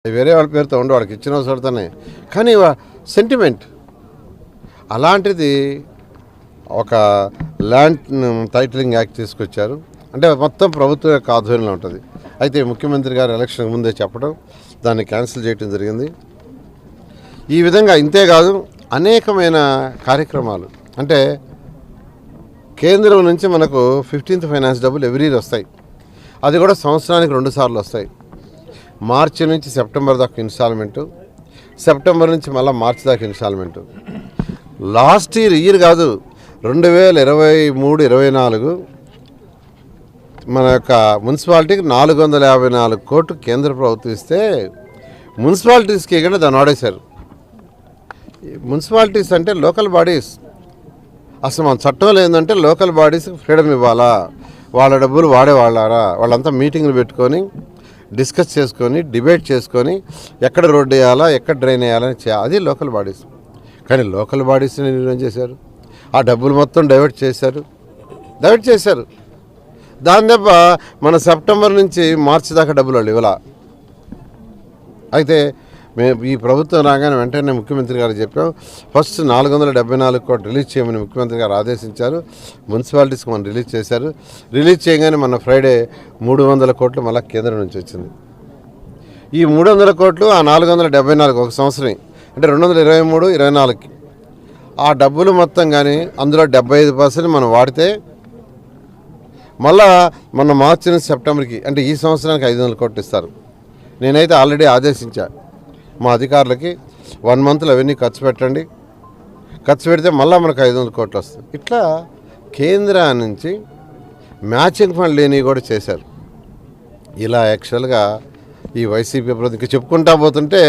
వేరే వాళ్ళ పేరుతో ఉండి వాడికి ఇచ్చిన చోటనే కానీ సెంటిమెంట్ అలాంటిది ఒక ల్యాండ్ టైటిలింగ్ యాక్ట్ తీసుకొచ్చారు. అంటే మొత్తం ప్రభుత్వం యొక్క ఆధ్వర్యంలో ఉంటుంది. అయితే ముఖ్యమంత్రి గారు ఎలక్షన్ ముందే చెప్పడం దాన్ని క్యాన్సిల్ చేయడం జరిగింది. ఈ విధంగా ఇంతేకాదు అనేకమైన కార్యక్రమాలు అంటే కేంద్రం నుంచి మనకు 15th ఫైనాన్స్ డబ్బులు ఎవ్రీ ఇయర్ వస్తాయి. అది కూడా సంవత్సరానికి 2 సార్లు వస్తాయి. మార్చి నుంచి సెప్టెంబర్ దాకా ఇన్స్టాల్మెంటు, సెప్టెంబర్ నుంచి మళ్ళీ మార్చి దాకా ఇన్స్టాల్మెంటు. లాస్ట్ ఇయర్ కాదు 2023-24 మన యొక్క మున్సిపాలిటీకి 454 కోట్లు కేంద్ర ప్రభుత్వం ఇస్తే మున్సిపాలిటీస్కి కూడా దాన్ని వాడేశారు. మున్సిపాలిటీస్ అంటే లోకల్ బాడీస్. అసలు మన చట్టంలో ఏంటంటే లోకల్ బాడీస్కి ఫ్రీడమ్ ఇవ్వాలా, వాళ్ళ డబ్బులు వాడేవాళ్ళారా, వాళ్ళంతా మీటింగ్లు పెట్టుకొని డిస్కస్ చేసుకొని డిబేట్ చేసుకొని ఎక్కడ రోడ్డు వేయాలా ఎక్కడ డ్రైన్ వేయాలని అది లోకల్ బాడీస్. కానీ లోకల్ బాడీస్ని నిర్ణయం చేశారు, ఆ డబ్బులు మొత్తం డైవర్ట్ చేశారు. దాని దెబ్బ మన సెప్టెంబర్ నుంచి మార్చి దాకా డబ్బులు వాళ్ళు ఇవ్వాల. అయితే మేము ఈ ప్రభుత్వం రాగానే వెంటనే ముఖ్యమంత్రి గారు చెప్పాం, ఫస్ట్ 474 కోట్లు రిలీజ్ చేయమని ముఖ్యమంత్రి గారు ఆదేశించారు. మున్సిపాలిటీస్కి మనం రిలీజ్ చేశారు. రిలీజ్ చేయగానే మన ఫ్రైడే 300 కోట్లు మళ్ళీ కేంద్రం నుంచి వచ్చింది. ఈ 300 కోట్లు ఆ 474 ఒక సంవత్సరం అంటే 2023-24కి ఆ డబ్బులు మొత్తం కానీ అందులో 75% మనం వాడితే మళ్ళా మన మార్చి నుంచి సెప్టెంబర్కి అంటే ఈ సంవత్సరానికి 500 కోట్లు ఇస్తారు. నేనైతే ఆల్రెడీ ఆదేశించా మా అధికారులకి 1 మంత్లో అవన్నీ ఖర్చు పెట్టండి, ఖర్చు పెడితే మళ్ళీ మనకు 500 కోట్లు వస్తుంది. ఇట్లా కేంద్రం నుంచి మ్యాచింగ్ ఫండ్ లేనివి కూడా చేశారు. ఇలా యాక్చువల్గా ఈ వైసీపీ ప్రభుత్వం చెప్పుకుంటా పోతుంటే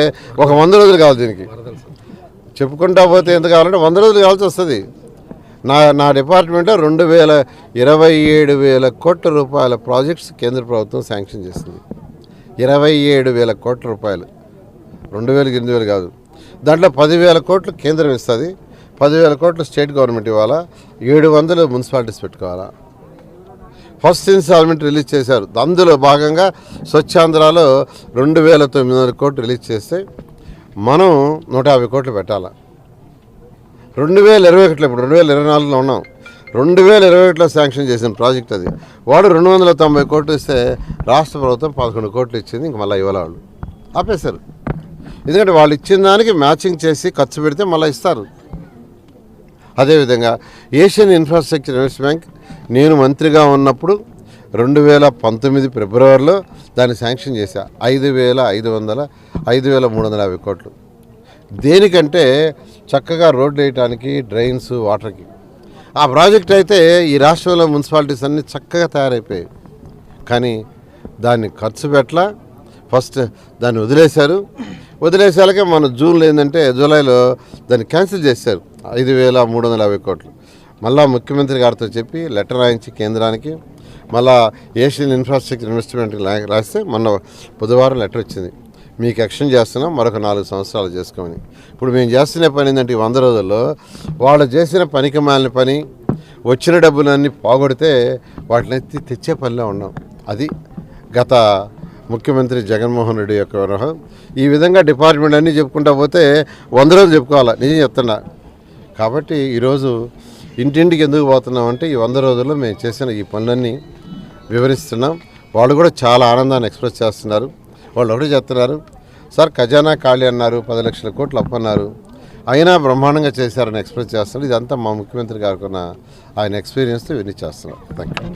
ఒక 100 రోజులు కావాలి. దీనికి చెప్పుకుంటా పోతే ఎంత కావాలంటే 100 రోజులు కావాల్సి వస్తుంది. నా డిపార్ట్మెంట్లో 27,000 కోట్ల రూపాయల ప్రాజెక్ట్స్ కేంద్ర ప్రభుత్వం శాంక్షన్ చేసింది. 27,000 కోట్ల రూపాయలు, 2,000 8,000 కాదు. దాంట్లో 10,000 కోట్లు కేంద్రం ఇస్తుంది, 10,000 కోట్లు స్టేట్ గవర్నమెంట్ ఇవ్వాలా, 700 మున్సిపాలిటీస్ పెట్టుకోవాలా. ఫస్ట్ ఇన్స్టాల్మెంట్ రిలీజ్ చేశారు. అందులో భాగంగా స్వచ్ఛాంధ్రాలో 2,900 కోట్లు రిలీజ్ చేస్తే మనం 150 కోట్లు పెట్టాలా. 2021 ఇప్పుడు 2024లో ఉన్నాం. 2021లో శాంక్షన్ చేసిన ప్రాజెక్ట్ అది. వాడు 290 కోట్లు ఇస్తే రాష్ట్ర ప్రభుత్వం 11 కోట్లు ఇచ్చింది. ఇంక మళ్ళీ ఇవ్వాలి, వాళ్ళు ఆపేశారు. ఎందుకంటే వాళ్ళు ఇచ్చిన దానికి మ్యాచింగ్ చేసి ఖర్చు పెడితే మళ్ళీ ఇస్తారు. అదేవిధంగా ఏషియన్ ఇన్ఫ్రాస్ట్రక్చర్ ఇన్వెస్ట్ బ్యాంక్ నేను మంత్రిగా ఉన్నప్పుడు 2019 ఫిబ్రవరిలో దాన్ని శాంక్షన్ చేశా. 5,350 కోట్లు. దేనికంటే చక్కగా రోడ్లు వేయటానికి, డ్రైన్స్, వాటర్కి. ఆ ప్రాజెక్ట్ అయితే ఈ రాష్ట్రంలో మున్సిపాలిటీస్ అన్నీ చక్కగా తయారైపోయాయి. కానీ దాన్ని ఖర్చు పెట్టలా, ఫస్ట్ దాన్ని వదిలేసాకే మన జూన్లో ఏంటంటే జూలైలో దాన్ని క్యాన్సిల్ చేశారు. 5,350 కోట్లు. మళ్ళా ముఖ్యమంత్రి గారితో చెప్పి లెటర్ రాయించి కేంద్రానికి మళ్ళా ఏషియన్ ఇన్ఫ్రాస్ట్రక్చర్ ఇన్వెస్ట్మెంట్కి రాస్తే మొన్న బుధవారం లెటర్ వచ్చింది, మీకు ఎక్స్టెండ్ చేస్తున్నాం మరొక 4 సంవత్సరాలు చేసుకోమని. ఇప్పుడు మేము చేస్తున్న పని ఏంటంటే ఈ 100 రోజుల్లో వాళ్ళు చేసిన పనికి మాలిన పని, వచ్చిన డబ్బులన్నీ పోగొడితే వాటిని తెచ్చే పనిలో ఉన్నాం. అది గత ముఖ్యమంత్రి జగన్మోహన్ రెడ్డి యొక్క వ్యవహారం. ఈ విధంగా డిపార్ట్మెంట్ అన్నీ చెప్పుకుంటా పోతే 100 రోజులు చెప్పుకోవాలా, నిజం చెప్తున్నా. కాబట్టి ఈరోజు ఇంటింటికి ఎందుకు పోతున్నామంటే ఈ 100 రోజుల్లో మేము చేసిన ఈ పనులన్నీ వివరిస్తున్నాం. వాళ్ళు కూడా చాలా ఆనందాన్ని ఎక్స్ప్రెస్ చేస్తున్నారు. వాళ్ళు ఒకటి చెప్తున్నారు, సార్ ఖజానా ఖాళీ అన్నారు, 10 లక్షల కోట్లు అప్పన్నారు, అయినా బ్రహ్మాండంగా చేశారని ఎక్స్ప్రెస్ చేస్తున్నారు. ఇదంతా మా ముఖ్యమంత్రి గారికి ఉన్న ఆయన ఎక్స్పీరియన్స్తో ఇవన్నీ చేస్తున్నారు. Thank you.